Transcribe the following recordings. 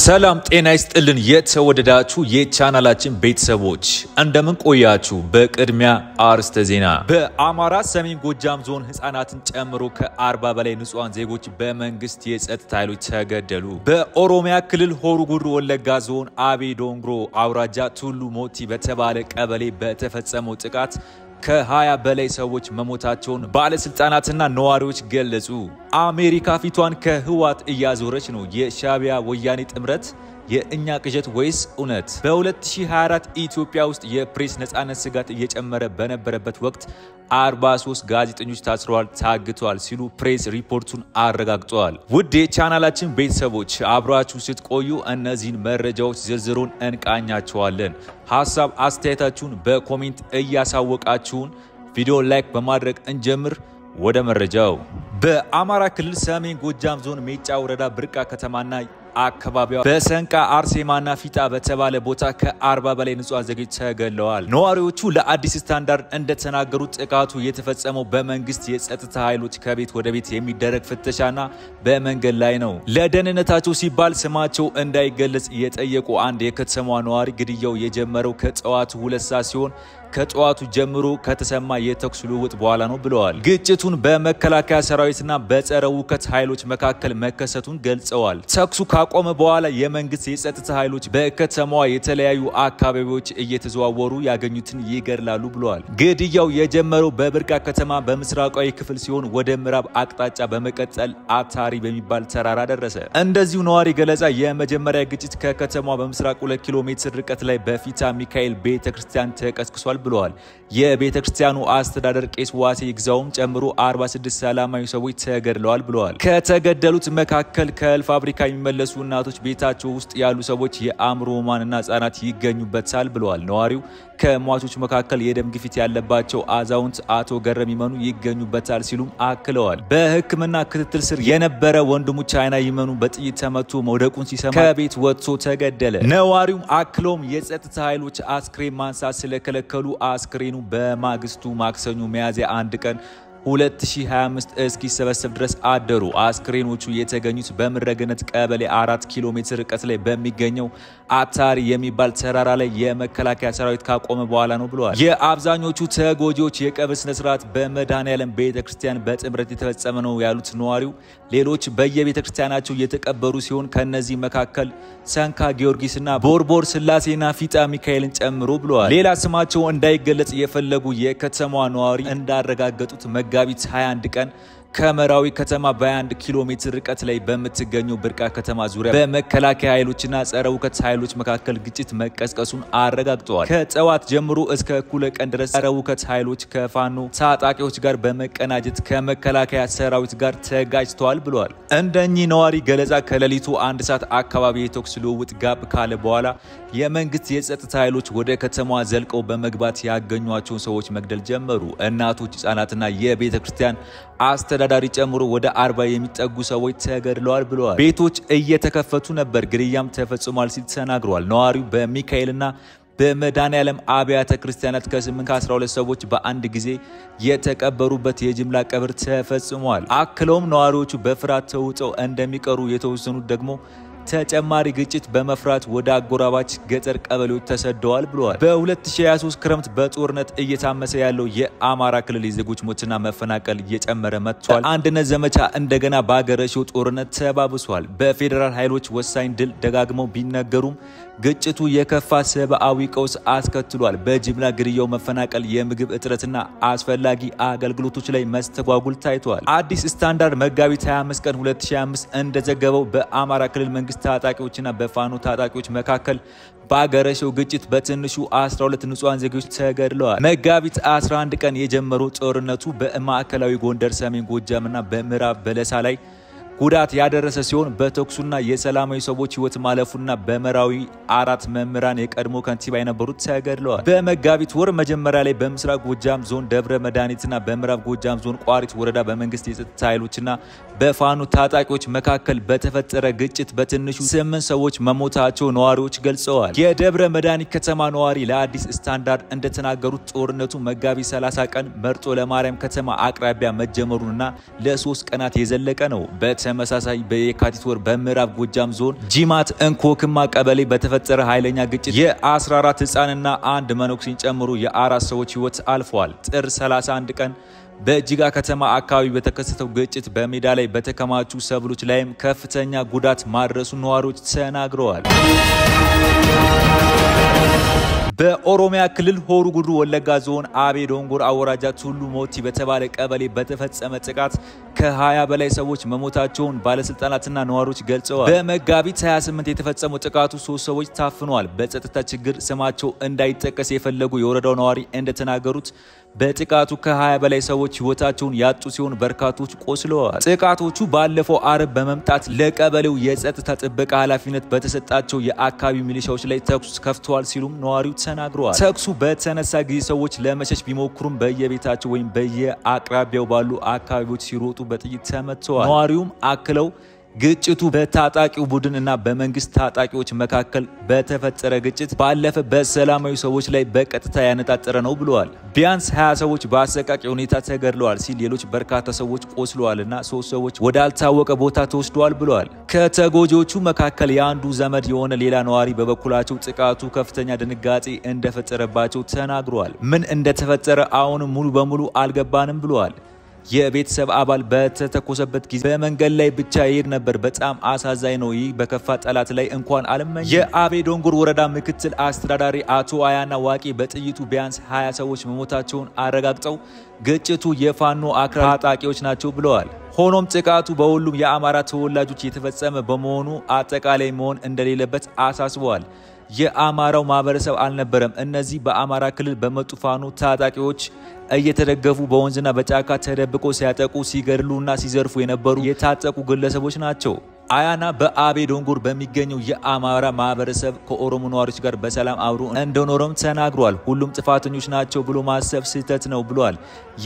ሰላም ጤና ይስጥልን የተወደዳችሁ የቻናላችን ቤተሰቦች እንደምን ቆያችሁ በቅድሚያ አርዕስተ ዜና በአማራ ሰሜን ጎጃም ዞን ህፃናትን ጨምሮ ከ40 በላይ ንጹሃን ዜጎች በመንግስት የጸጥታ ኃይሎች ተገደሉ በኦሮሚያ ክልል ሆሩ ጉዱሩ ወለጋ ዞን አቤ ዶንግሮ አውራጃ ቱሉ ሞቲ በተባለ ቀበሌ በተፈጸመው ጥቃት ከ20 በላይ ሰዎች መሞታቸውን ባለስልጣናትና ነዋሪዎች ገለጹ አሜሪካ ፊቷን ከህዋት እያዞረች ነው የሻቢያ ወያኔ ጥምረት የእኛ ቅጀት ወይስ እውነት በ2024 ኢትዮጵያ ውስጥ የፕሬስ ነፃነት ስጋት እየጨመረ በነበረበት ወቅት 43 ጋዜጠኞች ታስረዋል ታግተዋል ሲሉ ፕሬስ ሪፖርቱን አረጋግጠዋል ውድ የቻናላችን ቤተሰቦች አብራችሁ ስትቆዩ እነዚህን መረጃዎች ዝርዝሩን እንቃኛቸዋለን ሐሳብ አስተያየታችሁን በኮሜንት እያሳወቃችሁን ቪዲዮ ላይክ በማድረግ እንጀምር ወደ መረጃው በአማራ ክልል ሰሜን ጎጃም ዞን ሜጫ ወረዳ ብርቃ ከተማና አካባቢው በሰንቃ አርሴማና ፊጣ በተባለ ቦታ ከ40 በላይ ንጹሃን ዜጎች ተገድለዋል ነዋሪዎቹ ለአዲስ ስታንዳርድ እንደተናገሩት ጥቃቱ የተፈጸመው በመንግስት የጸጥታ ኃይሎች ከቤት ወደ ቤት የሚደረግ ፍተሻና በመንገድ ላይ ነው ለደህንነታቸው ሲባል ስማቸው እንዳይገለጽ የጠየቁ አንድ የከተማዋ ነዋሪ ግድያው የጀመረው ከጠዋቱ 2 ሰዓት ሲሆን ከጠዋቱ ጀምሮ ከተሰማ የተኩስ ልውውጥ በኋላ ነው ብለዋል ግጭቱን በመከላከያ ሰራዊትና በጸረ ውከት ኃይሎች መካከል መከሰቱን ገልጸዋል ተኩሱ ካቆመ በኋላ የመንግስት የጸጥታ ኃይሎች በከተማዋ የተለያዩ አካባቢዎች እየተዘዋወሩ ያገኙትን ይገድላሉ ብለዋል ግድያው የጀመረው በብርቃ ከተማ በምስራቃዊ ክፍል ሲሆን ወደ ምዕራብ አቅጣጫ በመቀጠል አታሪ በሚባል ተራራ ደረሰ እንደዚሁ ነዋሪ ገለጻ የመጀመሪያ ግጭት ከከተማዋ በምስራቅ 2 ኪሎ ሜትር ርቀት ላይ በፊታ ሚካኤል ቤተክርስቲያን ተቀስቅሷል ብለዋል የቤተክርስቲያኑ አስተዳደር ቄስ ዋሴ ይግዛውም ጨምሮ 46 ሰላማዊ ሰዎች ተገድለዋል ብለዋል ከተገደሉት መካከል ከእህል ፋብሪካ የሚመለሱ እናቶች ቤታቸው ውስጥ ያሉ ሰዎች የአእምሮ ህሙማንና ህጻናት ይገኙበታል ብለዋል ነዋሪው ከሟቾች መካከል የደም ግፊት ያለባቸው አዛውንት አቶ ገረም ይመኑ ይገኙበታል ሲሉም አክለዋል በህክምና ክትትል ስር የነበረ ወንድሙ ቻይና ይመኑ በጥይት ተመቶ መውደቁን ሲሰማ ከቤት ወጥቶ ተገደለ ነዋሪው አክሎም የጸጥታ ኃይሎች አስክሬን ማንሳት ስለከለከሉ አስክሬኑ በማግስቱ ማክሰኞ ሚያዝያ 1 ቀን 2025 እስኪ ሰበሰብ ድረስ አደሩ አስክሬኖቹ የተገኙት በምረገነት ቀበሌ 4 ኪሎ ሜትር ርቀት ላይ በሚገኘው አታሪ የሚባል ተራራ ላይ የመከላከያ ሰራዊት ካቆመ በኋላ ነው ብለዋል የአብዛኞቹ ተጎጂዎች የቀብር ስነ ስርዓት በመድኃኔዓለም ቤተክርስቲያን በጥምረት የተፈጸመ ነው ያሉት ነዋሪው ሌሎች በየቤተክርስቲያናቸው የተቀበሩ ሲሆን ከነዚህ መካከል ሰንካ ጊዮርጊስና ቦርቦር ስላሴና ፊጣ ሚካኤልን ጨምሮ ብለዋል ሌላ ስማቸው እንዳይገለጽ የፈለጉ የከተማዋ ነዋሪ እንዳረጋገጡት መጋቢት 21 ቀን ከመራዊ ከተማ በ1 ኪሎ ሜትር ርቀት ላይ በመትገኘው ብርቃ ከተማ ዙሪያ በመከላከያ ኃይሎችና ጸረ ውከት ኃይሎች መካከል ግጭት መቀስቀሱን አረጋግጠዋል ከጠዋት ጀምሮ እስከ እኩለ ቀን ድረስ ጸረ ውከት ኃይሎች ከፋኖ ታጣቂዎች ጋር በመቀናጀት ከመከላከያ ሰራዊት ጋር ተጋጭተዋል ብለዋል እንደኚህ ነዋሪ ገለጻ ከሌሊቱ 1 ሰዓት አካባቢ የተኩስ ልውውጥ ጋብ ካለ በኋላ የመንግስት የጸጥታ ኃይሎች ወደ ከተማዋ ዘልቀው በመግባት ያገኙአቸው ሰዎች መግደል ጀመሩ እናቶች ህፃናትና የቤተክርስቲያን አስተዳዳሪ ጨምሮ ወደ 40 የሚጠጉ ሰዎች ተገድለዋል ብለዋል ቤቶች እየተከፈቱ ነበር ግድያም ተፈጽሟል ሲል ተናግሯል ነዋሪው በሚካኤልና በመድኃኔዓለም አብያተ ክርስቲያናት ከ8-12 ሰዎች በአንድ ጊዜ የተቀበሩበት የጅምላ ቀብር ተፈጽሟል አክለውም ነዋሪዎቹ በፍርሃት ተውጠው እንደሚቀሩ የተወሰኑት ደግሞ ተጨማሪ ግጭት በመፍራት ወደ አጎራባች ገጠር ቀበሌዎች ተሰደዋል ብለዋል በ2023 ክረምት በጦርነት እየታመሰ ያለው የአማራ ክልል የዜጎች ሞትና መፈናቀል እየጨመረ መጥቷል አንድነት ዘመቻ እንደገና ባገረሸው ጦርነት ተባብሷል በፌደራል ኃይሎች ወሳኝ ድል ደጋግመው ቢነገሩም ግጭቱ የከፋ ሰብአዊ ቀውስ አስከትሏል በጅምላ ግድያው መፈናቀል የምግብ እጥረትና አስፈላጊ አገልግሎቶች ላይ መስተጓጉል ታይቷል አዲስ ስታንዳርድ መጋቢት 25 ቀን 2025 እንደዘገበው በአማራ ክልል መንግስት ታጣቂዎችና በፋኖ ታጣቂዎች መካከል ባገረሸው ግጭት በትንሹ 12 ንጹሃን ዜጎች ተገድለዋል መጋቢት 11 ቀን የጀመረው ጦርነቱ በማዕከላዊ ጎንደር ሰሜን ጎጃምና በምዕራብ በለሳ ላይ ጉዳት ያደረሰ ሲሆን በተኩሱና የሰላማዊ ሰዎች ህይወት ማለፉና በመራዊ 4 መምህራን የቀድሞ ከንቲባ የነበሩት ተገድለዋል በመጋቢት ወር መጀመሪያ ላይ በምስራቅ ጎጃም ዞን ደብረ መድኃኒትና በምዕራብ ጎጃም ዞን ቋሪት ወረዳ በመንግስት የጸጥታ ኃይሎችና በፋኖ ታጣቂዎች መካከል በተፈጠረ ግጭት በትንሹ 8 ሰዎች መሞታቸው ነዋሪዎች ገልጸዋል የደብረ መድኃኒት ከተማ ነዋሪ ለአዲስ ስታንዳርድ እንደተናገሩት ጦርነቱ መጋቢት 30 ቀን መርጦ ለማርያም ከተማ አቅራቢያ መጀመሩንና ለ3 ቀናት የዘለቀ ነው በተመሳሳይ በየካቲት ወር በምዕራብ ጎጃም ዞን ጂማት እንኮክማ ቀበሌ በተፈጠረ ኃይለኛ ግጭት የ14 ህፃንና አንድ መነኩሴን ጨምሮ የ4 ሰዎች ህይወት አልፏል። ጥር 31 ቀን በጅጋ ከተማ አካባቢ በተከሰተው ግጭት በሜዳ ላይ በተከማቹ ሰብሎች ላይም ከፍተኛ ጉዳት ማድረሱ ነዋሪዎች ተናግረዋል። በኦሮሚያ ክልል ሆሩ ጉድሩ ወለጋ ዞን አቤ ዶንጎር አወራጃ ቱሉ ሞቲ በተባለ ቀበሌ በተፈጸመ ጥቃት ከ20 በላይ ሰዎች መሞታቸውን ባለስልጣናትና ነዋሪዎች ገልጸዋል። በመጋቢት 28 የተፈጸመው ጥቃቱ 3 ሰዎች ታፍነዋል። በጸጥታ ችግር ስማቸው እንዳይጠቀስ የፈለጉ የወረዳው ነዋሪ እንደተናገሩት በጥቃቱ ከ20 በላይ ሰዎች ህይወታቸውን ያጡ ሲሆን በርካቶች ቆስለዋል። ጥቃቶቹ ባለፈው አርብ በመምጣት ለቀበሌው የጸጥታ ጥበቃ ኃላፊነት በተሰጣቸው የአካባቢ ሚሊሻዎች ላይ ተኩስ ከፍተዋል ሲሉም ነዋሪው ተናግረዋል። ተኩሱ በተነሳ ጊዜ ሰዎች ለመሸሽ ቢሞክሩም በየቤታቸው ወይም በየአቅራቢያው ባሉ አካባቢዎች ሲሮጡ በጥይት ተመተዋል። ነዋሪውም አክለው ግጭቱ በታጣቂው ቡድን እና በመንግስት ታጣቂዎች መካከል በተፈጠረ ግጭት ባለፈ በሰላማዊ ሰዎች ላይ በቀጥታ ያነጣጠረ ነው ብለዋል። ቢያንስ 20 ሰዎች በአሰቃቂ ሁኔታ ተገድለዋል ሲል ሌሎች በርካታ ሰዎች ቆስለዋልና 3 ሰዎች ወዳልታወቀ ቦታ ተወስደዋል ብለዋል። ከተጎጂዎቹ መካከል የአንዱ ዘመድ የሆነ ሌላ ነዋሪ በበኩላቸው ጥቃቱ ከፍተኛ ድንጋጤ እንደፈጠረባቸው ተናግረዋል። ምን እንደተፈጠረ አሁንም ሙሉ በሙሉ አልገባንም ብለዋል። የቤተሰብ አባል በተተኮሰበት ጊዜ በመንገድ ላይ ብቻ ይሄድ ነበር። በጣም አሳዛኝ ነው። ይህ በከፋ ጠላት ላይ እንኳን አልመኝ። የአቤ ዶንጎር ወረዳ ምክትል አስተዳዳሪ አቶ አያና ዋቂ በጥይቱ ቢያንስ 20 ሰዎች መሞታቸውን አረጋግጠው ግጭቱ የፋኖ አክራሪ ታጣቂዎች ናቸው ብለዋል። ሆኖም ጥቃቱ በሁሉም የአማራ ተወላጆች የተፈጸመ በመሆኑ አጠቃላይ መሆን እንደሌለበት አሳስበዋል። የአማራው ማህበረሰብ አልነበረም። እነዚህ በአማራ ክልል በመጡ ፋኖ ታጣቂዎች እየተደገፉ በወንዝና በጫካ ተደብቆ ሲያጠቁ ሲገድሉና ሲዘርፉ የነበሩ የታጠቁ ግለሰቦች ናቸው። አያና በአቤ ዶንጎር በሚገኘው የአማራ ማህበረሰብ ከኦሮሞ ነዋሪዎች ጋር በሰላም አብሮ እንደኖረም ተናግሯል። ሁሉም ጥፋተኞች ናቸው ብሎ ማሰብ ስህተት ነው ብሏል።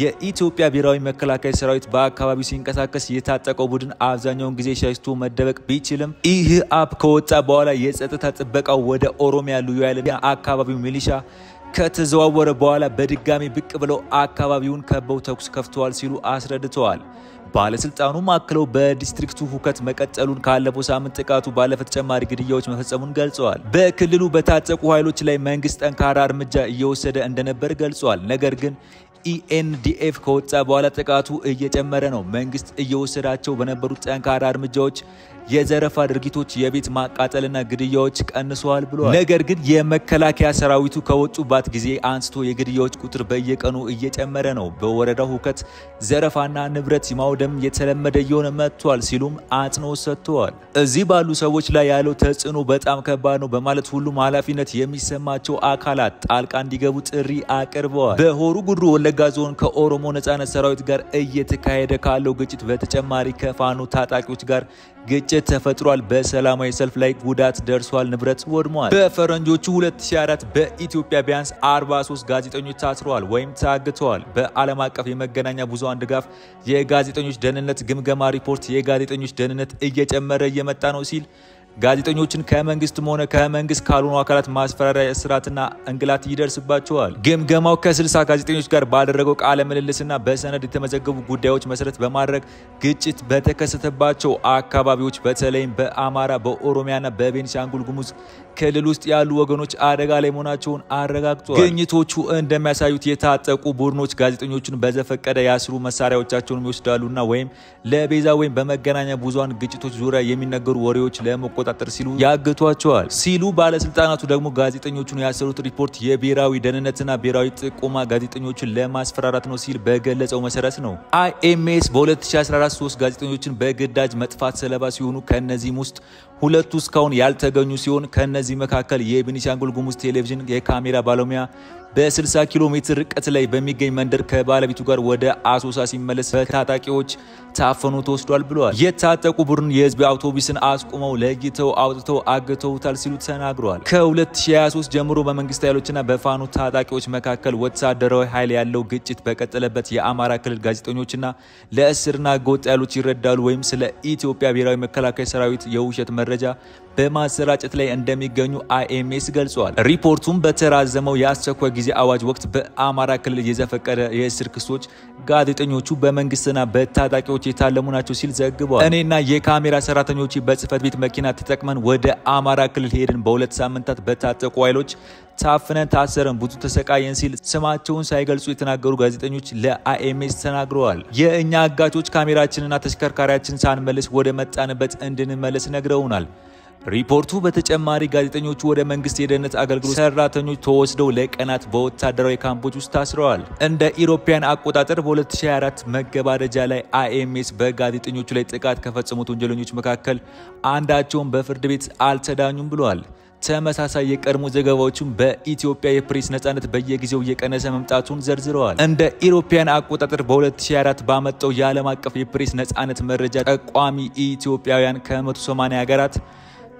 የኢትዮጵያ ብሔራዊ መከላከያ ሰራዊት በአካባቢው ሲንቀሳቀስ የታጠቀው ቡድን አብዛኛውን ጊዜ ሸሽቶ መደበቅ ቢችልም ይህ አፕ ከወጣ በኋላ የጸጥታ ጥበቃው ወደ ኦሮሚያ ልዩ ኃይልና አካባቢው ሚሊሻ ከተዘዋወረ በኋላ በድጋሚ ብቅ ብለው አካባቢውን ከበው ተኩስ ከፍተዋል ሲሉ አስረድተዋል። ባለስልጣኑም አክለው በዲስትሪክቱ ሁከት መቀጠሉን ካለፈው ሳምንት ጥቃቱ ባለፈ ተጨማሪ ግድያዎች መፈጸሙን ገልጸዋል። በክልሉ በታጠቁ ኃይሎች ላይ መንግስት ጠንካራ እርምጃ እየወሰደ እንደነበር ገልጸዋል። ነገር ግን ኢኤንዲኤፍ ከወጣ በኋላ ጥቃቱ እየጨመረ ነው። መንግስት እየወሰዳቸው በነበሩት ጠንካራ እርምጃዎች የዘረፋ ድርጊቶች፣ የቤት ማቃጠልና ግድያዎች ቀንሰዋል ብለዋል። ነገር ግን የመከላከያ ሰራዊቱ ከወጡባት ጊዜ አንስቶ የግድያዎች ቁጥር በየቀኑ እየጨመረ ነው። በወረዳው ሁከት፣ ዘረፋና ንብረት ማውደም የተለመደ እየሆነ መጥቷል ሲሉም አጽንኦት ሰጥተዋል። እዚህ ባሉ ሰዎች ላይ ያለው ተጽዕኖ በጣም ከባድ ነው በማለት ሁሉም ኃላፊነት የሚሰማቸው አካላት ጣልቃ እንዲገቡ ጥሪ አቅርበዋል። በሆሩ ጉድሩ ወለጋ ዞን ከኦሮሞ ነጻነት ሰራዊት ጋር እየተካሄደ ካለው ግጭት በተጨማሪ ከፋኖ ታጣቂዎች ጋር ግጭት ተፈጥሯል። በሰላማዊ ሰልፍ ላይ ጉዳት ደርሷል፣ ንብረት ወድሟል። በፈረንጆቹ 2004 በኢትዮጵያ ቢያንስ 43 ጋዜጠኞች ታስረዋል ወይም ታግተዋል። በዓለም አቀፍ የመገናኛ ብዙሃን ድጋፍ የጋዜጠኞች ደህንነት ግምገማ ሪፖርት የጋዜጠኞች ደህንነት እየጨመረ እየመጣ ነው ሲል ጋዜጠኞችን ከመንግስትም ሆነ ከመንግስት ካልሆኑ አካላት ማስፈራሪያ፣ እስራትና እንግላት ይደርስባቸዋል። ግምገማው ከ60 ጋዜጠኞች ጋር ባደረገው ቃለ ምልልስና በሰነድ የተመዘገቡ ጉዳዮች መሰረት በማድረግ ግጭት በተከሰተባቸው አካባቢዎች በተለይም በአማራ፣ በኦሮሚያና በቤኒሻንጉል ጉሙዝ ክልል ውስጥ ያሉ ወገኖች አደጋ ላይ መሆናቸውን አረጋግጧል። ግኝቶቹ እንደሚያሳዩት የታጠቁ ቡድኖች ጋዜጠኞችን በዘፈቀደ ያስሩ፣ መሳሪያዎቻቸውን ይወስዳሉና ወይም ለቤዛ ወይም በመገናኛ ብዙሃን ግጭቶች ዙሪያ የሚነገሩ ወሬዎች ለመቆጣጠር ሲሉ ያግቷቸዋል ሲሉ ባለስልጣናቱ ደግሞ ጋዜጠኞቹን ያሰሩት ሪፖርት የብሔራዊ ደህንነትና ብሔራዊ ጥቆማ ጋዜጠኞችን ለማስፈራራት ነው ሲል በገለጸው መሰረት ነው። አይኤምኤስ በ2014 3 ጋዜጠኞችን በግዳጅ መጥፋት ሰለባ ሲሆኑ ከነዚህም ውስጥ 2 እስካሁን ያልተገኙ ሲሆን ከነዚህ መካከል የቤኒሻንጉል ጉሙዝ ቴሌቪዥን የካሜራ ባለሙያ በ60 ኪሎ ሜትር ርቀት ላይ በሚገኝ መንደር ከባለቤቱ ጋር ወደ አሶሳ ሲመለስ በታጣቂዎች ታፈኑ ተወስዷል ብለዋል። የታጠቁ ቡድን የህዝብ አውቶቡስን አስቆመው ለይተው አውጥተው አግተውታል ሲሉ ተናግረዋል። ከ2023 ጀምሮ በመንግስት ኃይሎችና በፋኖ ታጣቂዎች መካከል ወታደራዊ ኃይል ያለው ግጭት በቀጠለበት የአማራ ክልል ጋዜጠኞችና ለእስርና ህገወጥ ኃይሎች ይረዳሉ ወይም ስለ ኢትዮጵያ ብሔራዊ መከላከያ ሰራዊት የውሸት መረጃ በማሰራጨት ላይ እንደሚገኙ አይኤምኤስ ገልጿል። ሪፖርቱም በተራዘመው የአስቸኳይ ጊዜ ጊዜ አዋጅ ወቅት በአማራ ክልል የዘፈቀደ የእስር ክሶች ጋዜጠኞቹ በመንግስትና በታጣቂዎች የታለሙ ናቸው ሲል ዘግቧል። እኔና የካሜራ ሰራተኞች በጽፈት ቤት መኪና ተጠቅመን ወደ አማራ ክልል ሄድን። በ2 ሳምንታት በታጠቁ ኃይሎች ታፍነን ታሰረን፣ ብዙ ተሰቃየን ሲል ስማቸውን ሳይገልጹ የተናገሩ ጋዜጠኞች ለአይኤምኤስ ተናግረዋል። የእኛ አጋቾች ካሜራችንና ተሽከርካሪያችን ሳንመልስ ወደ መጣንበት እንድንመለስ ነግረውናል። ሪፖርቱ በተጨማሪ ጋዜጠኞቹ ወደ መንግስት የደህንነት አገልግሎት ሰራተኞች ተወስደው ለቀናት በወታደራዊ ካምፖች ውስጥ ታስረዋል። እንደ ኢሮፒያን አቆጣጠር በ2024 መገባደጃ ላይ አይኤምኤስ በጋዜጠኞቹ ላይ ጥቃት ከፈጸሙት ወንጀለኞች መካከል አንዳቸውን በፍርድ ቤት አልተዳኙም ብለዋል። ተመሳሳይ የቀድሞ ዘገባዎችም በኢትዮጵያ የፕሬስ ነጻነት በየጊዜው እየቀነሰ መምጣቱን ዘርዝረዋል። እንደ ኢሮፒያን አቆጣጠር በ2024 ባመጣው የዓለም አቀፍ የፕሬስ ነጻነት መረጃ ጠቋሚ ኢትዮጵያውያን ከ180 ሀገራት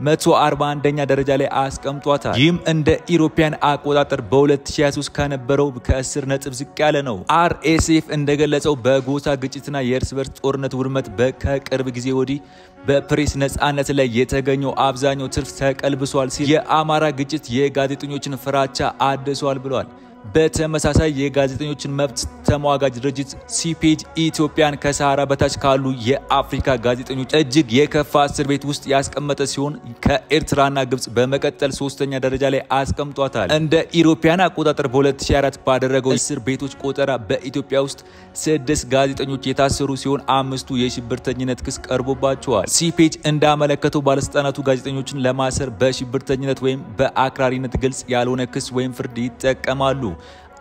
141ኛ ደረጃ ላይ አስቀምጧታል። ይህም እንደ ኢሮፒያን አቆጣጠር በ2023 ከነበረው ከ10 ነጥብ ዝቅ ያለ ነው። አርኤስኤፍ እንደገለጸው በጎሳ ግጭትና የእርስ በርስ ጦርነት ውድመት ከቅርብ ጊዜ ወዲህ በፕሬስ ነጻነት ላይ የተገኘው አብዛኛው ትርፍ ተቀልብሷል ሲል የአማራ ግጭት የጋዜጠኞችን ፍራቻ አድሷል ብሏል። በተመሳሳይ የጋዜጠኞችን መብት ተሟጋጅ ድርጅት ሲፒጄ ኢትዮጵያን ከሰሃራ በታች ካሉ የአፍሪካ ጋዜጠኞች እጅግ የከፋ እስር ቤት ውስጥ ያስቀመጠ ሲሆን ከኤርትራና ግብጽ በመቀጠል 3ኛ ደረጃ ላይ አስቀምጧታል። እንደ ኢሮፒያን አቆጣጠር በ2024 ባደረገው እስር ቤቶች ቆጠራ በኢትዮጵያ ውስጥ 6 ጋዜጠኞች የታሰሩ ሲሆን 5ቱ የሽብርተኝነት ክስ ቀርቦባቸዋል። ሲፒጄ እንዳመለከተው ባለስልጣናቱ ጋዜጠኞችን ለማሰር በሽብርተኝነት ወይም በአክራሪነት ግልጽ ያልሆነ ክስ ወይም ፍርድ ይጠቀማሉ።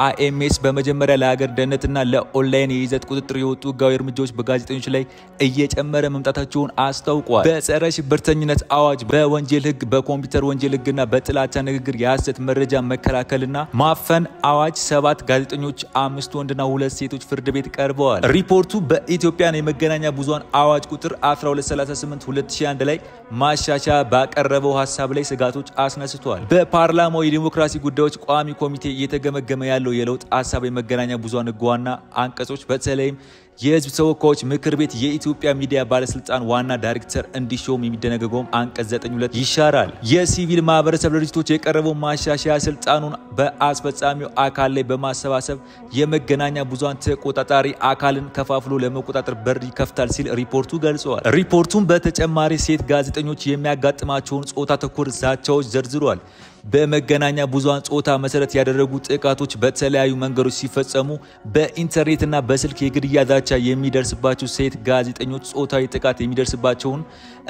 አይኤምኤስ በመጀመሪያ ለሀገር ደህንነትና ለኦንላይን የይዘት ቁጥጥር የወጡ ህጋዊ እርምጃዎች በጋዜጠኞች ላይ እየጨመረ መምጣታቸውን አስታውቋል። በጸረ ሽብርተኝነት አዋጅ፣ በወንጀል ህግ፣ በኮምፒውተር ወንጀል ህግና በጥላቻ ንግግር የሐሰት መረጃ መከላከልና ማፈን አዋጅ 7 ጋዜጠኞች 5 ወንድና 2 ሴቶች ፍርድ ቤት ቀርበዋል። ሪፖርቱ በኢትዮጵያ የመገናኛ ብዙሃን አዋጅ ቁጥር 1238/2001 ላይ ማሻሻያ ባቀረበው ሀሳብ ላይ ስጋቶች አስነስቷል። በፓርላማው የዲሞክራሲ ጉዳዮች ቋሚ ኮሚቴ እየተገመገመ ያለው የለውጥ ሐሳብ የመገናኛ ብዙሃን ህግ ዋና አንቀጾች በተለይም የህዝብ ተወካዮች ምክር ቤት የኢትዮጵያ ሚዲያ ባለስልጣን ዋና ዳይሬክተር እንዲሾም የሚደነገገው አንቀጽ 9(2) ይሻራል። የሲቪል ማህበረሰብ ድርጅቶች የቀረበው ማሻሻያ ስልጣኑን በአስፈጻሚው አካል ላይ በማሰባሰብ የመገናኛ ብዙሃን ተቆጣጣሪ አካልን ከፋፍሎ ለመቆጣጠር በር ይከፍታል ሲል ሪፖርቱ ገልጿል። ሪፖርቱም በተጨማሪ ሴት ጋዜጠኞች የሚያጋጥማቸውን ጾታ ተኮር ዛቻዎች ዘርዝሯል። በመገናኛ ብዙሃን ጾታ መሰረት ያደረጉ ጥቃቶች በተለያዩ መንገዶች ሲፈጸሙ በኢንተርኔትና በስልክ የግድያ ዛቻ የሚደርስባቸው ሴት ጋዜጠኞች ጾታዊ ጥቃት የሚደርስባቸውን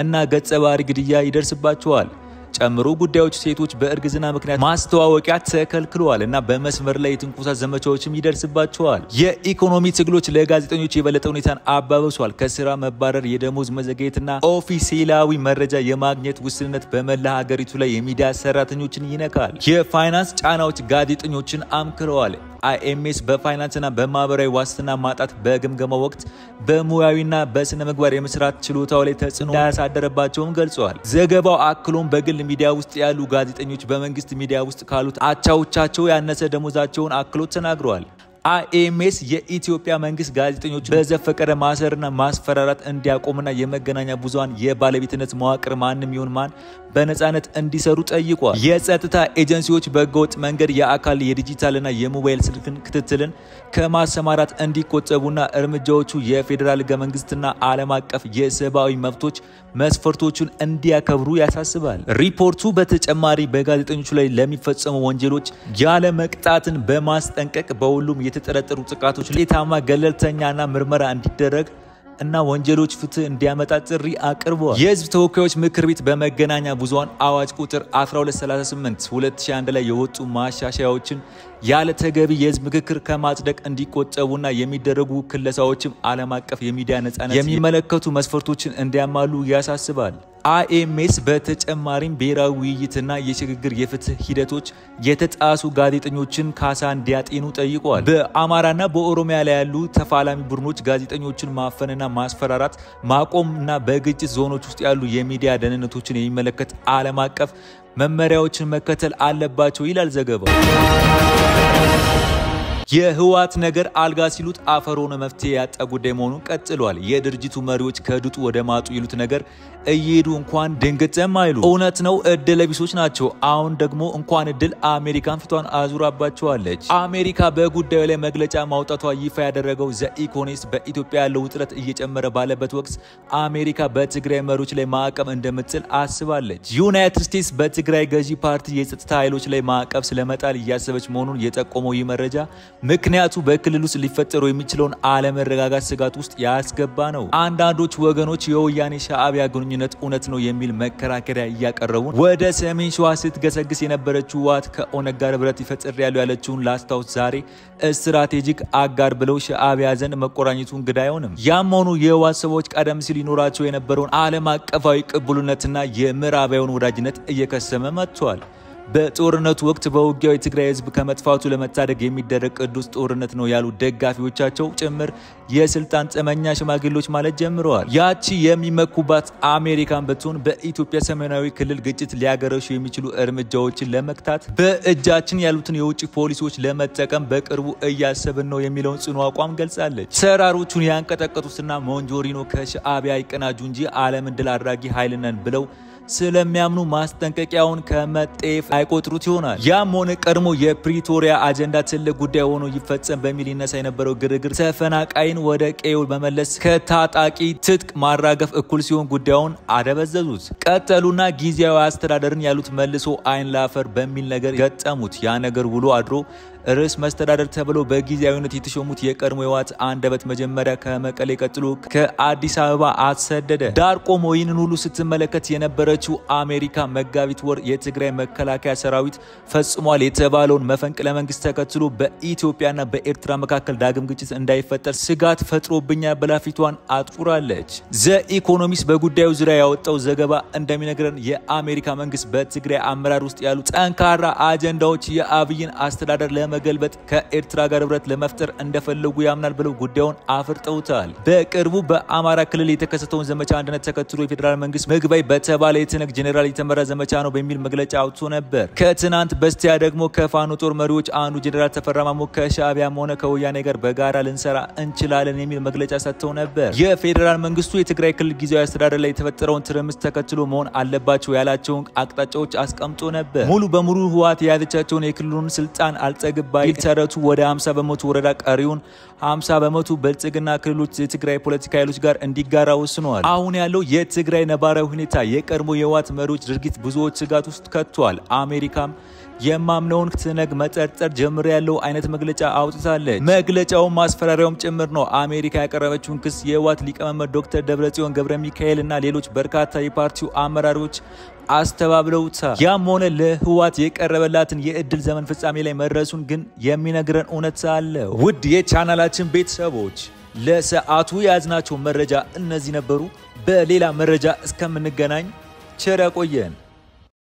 እና ገጸ ባህሪ ግድያ ይደርስባቸዋል ጨምሮ ጉዳዮች ሴቶች በእርግዝና ምክንያት ማስተዋወቂያ ተከልክለዋል እና በመስመር ላይ የትንኮሳ ዘመቻዎችም ይደርስባቸዋል። የኢኮኖሚ ትግሎች ለጋዜጠኞች የበለጠ ሁኔታን አባብሷል። ከስራ መባረር፣ የደሞዝ መዘግየትና ኦፊሴላዊ መረጃ የማግኘት ውስንነት በመላ ሀገሪቱ ላይ የሚዲያ ሰራተኞችን ይነካል። የፋይናንስ ጫናዎች ጋዜጠኞችን አምክረዋል። አይኤምኤስ በፋይናንስና በማህበራዊ ዋስትና ማጣት በግምገማው ወቅት በሙያዊና በስነ ምግባር የመስራት ችሎታው ላይ ተጽዕኖ እንዳያሳደረባቸውም ገልጸዋል። ዘገባው አክሎም በግል ሚዲያ ውስጥ ያሉ ጋዜጠኞች በመንግስት ሚዲያ ውስጥ ካሉት አቻዎቻቸው ያነሰ ደሞዛቸውን አክሎ ተናግረዋል። አይኤምኤስ የኢትዮጵያ መንግስት ጋዜጠኞች በዘፈቀደ ማሰርና ማስፈራራት እንዲያቆምና የመገናኛ ብዙሃን የባለቤትነት መዋቅር ማንም ይሁን ማን በነጻነት እንዲሰሩ ጠይቋል። የጸጥታ ኤጀንሲዎች በህገወጥ መንገድ የአካል የዲጂታልና የሞባይል ስልክን ክትትልን ከማሰማራት እንዲቆጠቡና እርምጃዎቹ የፌዴራል ህገ መንግስትና ዓለም አቀፍ የሰብአዊ መብቶች መስፈርቶችን እንዲያከብሩ ያሳስባል። ሪፖርቱ በተጨማሪ በጋዜጠኞች ላይ ለሚፈጸሙ ወንጀሎች ያለ መቅጣትን በማስጠንቀቅ በሁሉም የተጠረጠሩ ጥቃቶች ለታማ ገለልተኛና ምርመራ እንዲደረግ እና ወንጀሎች ፍትህ እንዲያመጣ ጥሪ አቅርቧል። የህዝብ ተወካዮች ምክር ቤት በመገናኛ ብዙሃን አዋጅ ቁጥር 1238/2001 ላይ የወጡ ማሻሻያዎችን ያለ ተገቢ የህዝብ ምክክር ከማጽደቅ እንዲቆጠቡና የሚደረጉ ክለሳዎችም ዓለም አቀፍ የሚዲያ ነጻነት የሚመለከቱ መስፈርቶችን እንዲያሟሉ ያሳስባል። አይኤምኤስ በተጨማሪም ብሔራዊ ውይይትና የሽግግር የፍትህ ሂደቶች የተጣሱ ጋዜጠኞችን ካሳ እንዲያጤኑ ጠይቋል። በአማራና በኦሮሚያ ላይ ያሉ ተፋላሚ ቡድኖች ጋዜጠኞችን ማፈንና ማስፈራራት ማቆምና በግጭት ዞኖች ውስጥ ያሉ የሚዲያ ደህንነቶችን የሚመለከት ዓለም አቀፍ መመሪያዎችን መከተል አለባቸው ይላል ዘገባው። የህወሓት ነገር አልጋ ሲሉት አፈር ሆነ መፍትሄ ያጣ ጉዳይ መሆኑን ቀጥሏል። የድርጅቱ መሪዎች ከድጡ ወደ ማጡ ይሉት ነገር እየሄዱ እንኳን ድንግጥም አይሉ። እውነት ነው እድለ ቢሶች ናቸው። አሁን ደግሞ እንኳን እድል አሜሪካን ፊቷን አዙራባቸዋለች። አሜሪካ በጉዳዩ ላይ መግለጫ ማውጣቷ ይፋ ያደረገው ዘ ኢኮኖሚስት በኢትዮጵያ ያለው ውጥረት እየጨመረ ባለበት ወቅት አሜሪካ በትግራይ መሪዎች ላይ ማዕቀብ እንደምትጥል አስባለች። ዩናይትድ ስቴትስ በትግራይ ገዢ ፓርቲ የጸጥታ ኃይሎች ላይ ማዕቀብ ስለመጣል እያሰበች መሆኑን የጠቆመው ይህ መረጃ ምክንያቱ በክልሉ ውስጥ ሊፈጠሩ የሚችለውን አለመረጋጋት ስጋት ውስጥ ያስገባ ነው። አንዳንዶች ወገኖች የወያኔ ሻዕቢያ ግንኙነት እውነት ነው የሚል መከራከሪያ እያቀረቡ ወደ ሰሜን ሸዋ ስትገሰግስ የነበረችው ህወሓት ከኦነግ ጋር ህብረት ይፈጥር ያለችውን ላስታውስ ዛሬ ስትራቴጂክ አጋር ብለው ሻዕቢያ ዘንድ መቆራኘቱን እንግዳ አይሆንም። ያም ሆኑ የህወሓት ሰዎች ቀደም ሲል ይኖራቸው የነበረውን ዓለም አቀፋዊ ቅቡልነትና የምዕራባዊውን ወዳጅነት እየከሰመ መጥቷል። በጦርነቱ ወቅት በውጊያው የትግራይ ህዝብ ከመጥፋቱ ለመታደግ የሚደረግ ቅዱስ ጦርነት ነው ያሉ ደጋፊዎቻቸው ጭምር የስልጣን ጠመኛ ሽማግሌዎች ማለት ጀምረዋል። ያቺ የሚመኩባት አሜሪካን ብትሆን በኢትዮጵያ ሰሜናዊ ክልል ግጭት ሊያገረሹ የሚችሉ እርምጃዎችን ለመክታት በእጃችን ያሉትን የውጭ ፖሊሲዎች ለመጠቀም በቅርቡ እያሰብን ነው የሚለውን ጽኑ አቋም ገልጻለች። ተራሮቹን ያንቀጠቀጡትና ሞንጆሪኖ ከሻዕቢያ ይቀናጁ እንጂ ዓለምን ድል አድራጊ ኃይል ነን ብለው ስለሚያምኑ ማስጠንቀቂያውን ከመጤፍ አይቆጥሩት ይሆናል። ያም ሆነ ቀድሞ የፕሪቶሪያ አጀንዳ ትልቅ ጉዳይ ሆኖ ይፈጸም በሚል ይነሳ የነበረው ግርግር ተፈናቃይን ወደ ቀዬው በመለስ ከታጣቂ ትጥቅ ማራገፍ እኩል ሲሆን ጉዳዩን አደበዘዙት። ቀጠሉና ጊዜያዊ አስተዳደርን ያሉት መልሶ አይን ላፈር በሚል ነገር ገጠሙት። ያ ነገር ውሎ አድሮ ርዕስ መስተዳደር ተብሎ በጊዜያዊነት የተሾሙት የቀድሞ ህወሓት አንደበት መጀመሪያ ከመቀሌ ቀጥሎ ከአዲስ አበባ አሰደደ። ዳር ቆሞ ይህንን ሁሉ ስትመለከት የነበረችው አሜሪካ መጋቢት ወር የትግራይ መከላከያ ሰራዊት ፈጽሟል የተባለውን መፈንቅለ መንግስት ተከትሎ በኢትዮጵያና በኤርትራ መካከል ዳግም ግጭት እንዳይፈጠር ስጋት ፈጥሮብኛል ብላ ፊቷን አጥቁራለች። ዘ ኢኮኖሚስት በጉዳዩ ዙሪያ ያወጣው ዘገባ እንደሚነግረን የአሜሪካ መንግስት በትግራይ አመራር ውስጥ ያሉ ጠንካራ አጀንዳዎች የአብይን አስተዳደር መገልበጥ ከኤርትራ ጋር ህብረት ለመፍጠር እንደፈለጉ ያምናል ብለው ጉዳዩን አፍርጠውታል። በቅርቡ በአማራ ክልል የተከሰተውን ዘመቻ አንድነት ተከትሎ የፌደራል መንግስት ምግባይ በተባለ የትነግ ጄኔራል የተመራ ዘመቻ ነው በሚል መግለጫ አውጥቶ ነበር። ከትናንት በስቲያ ደግሞ ከፋኖ ጦር መሪዎች አንዱ ጄኔራል ተፈራ ማሞ ከሻዕቢያም ሆነ ከወያኔ ጋር በጋራ ልንሰራ እንችላለን የሚል መግለጫ ሰጥተው ነበር። የፌደራል መንግስቱ የትግራይ ክልል ጊዜያዊ አስተዳደር ላይ የተፈጠረውን ትርምስ ተከትሎ መሆን አለባቸው ያላቸውን አቅጣጫዎች አስቀምጦ ነበር። ሙሉ በሙሉ ህወሓት የያዘቻቸውን የክልሉን ስልጣን አልጸግባይ ተረቱ ወደ 50 በመቶ ወረዳ ቀሪውን 50 በመቶ ብልጽግና ክልሎች የትግራይ ፖለቲካ ኃይሎች ጋር እንዲጋራ ወስኗል። አሁን ያለው የትግራይ ነባራዊ ሁኔታ የቀድሞ የህወሓት መሪዎች ድርጊት ብዙዎች ስጋት ውስጥ ከቷል። አሜሪካም የማምነውን ትነግ መጠርጠር ጀምሮ ያለው አይነት መግለጫ አውጥታለች። መግለጫው ማስፈራሪያውም ጭምር ነው። አሜሪካ ያቀረበችውን ክስ የህወሓት ሊቀመንበር ዶክተር ደብረጽዮን ገብረ ሚካኤል እና ሌሎች በርካታ የፓርቲው አመራሮች አስተባብለውታል። ያም ሆነ ለህወሓት የቀረበላትን የእድል ዘመን ፍጻሜ ላይ መድረሱን ግን የሚነግረን እውነት አለ። ውድ የቻናላችን ቤተሰቦች ለሰዓቱ ያዝናቸው መረጃ እነዚህ ነበሩ። በሌላ መረጃ እስከምንገናኝ ቸር ያቆየን።